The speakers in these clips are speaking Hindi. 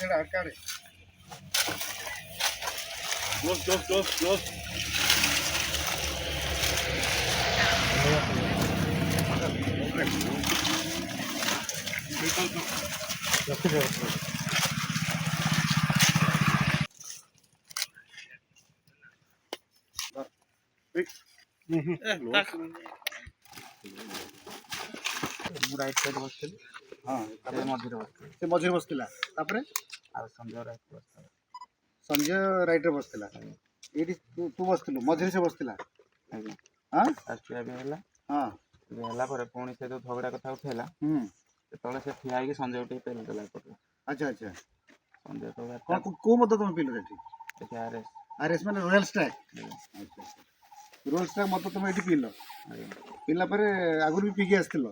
ସେଟା ଆକାରେ କ୍ଲୋଜ राइट साइड बस हाँ मझे बसला संजय राइट बस संजय राइट बसला ये तू बसलु मझे से बसला हाँ हाँ पुणी से जो झगड़ा कथा उठेला से ठिया होगी संजय टे पेल देला अच्छा अच्छा संजय कौन को मत तुम पील देखिए आरएस आरएस मैंने रॉयल स्ट्राइक अच्छा रॉयल स्ट्राइक मत तुम ये पील पीला पर आगुरी भी पीके आसथिल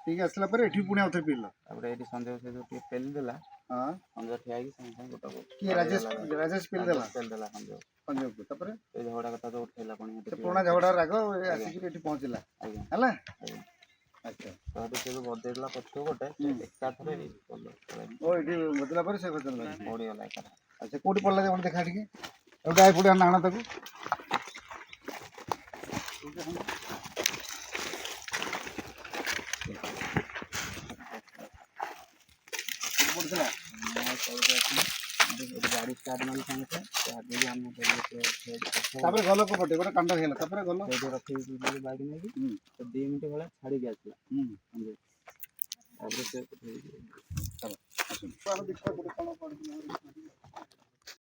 पीके आसला पर एठी पुणे आउथे पील तापर एठी संजय से जो पेल देला हां संजय ठिया होगी संजय गोटा कि राजेश पेल देला संजय संजय को तापर ए झगड़ा कथा जो उठेला पुणी से पुराना झगड़ा राग आसी कि एठी पहुंचला हला अच्छा तो से जो बदेला पछो गोटे एकता थरे ओ एठी बदला पर से बदल ओडी वाला का अच्छा कोठी पड़ला जे देखा ठीक एटा आइ पुडा नाना ताको पड़ला गाड़ी स्टार्ट मारी संगे से हम तापर गलो को पटे गोटे कांडा हेला तापर गलो रेडी रखी बाइक में तो 2 मिनिट वाला छाड़ी गयासला तापर से चलो देखा गोटे कोन पड़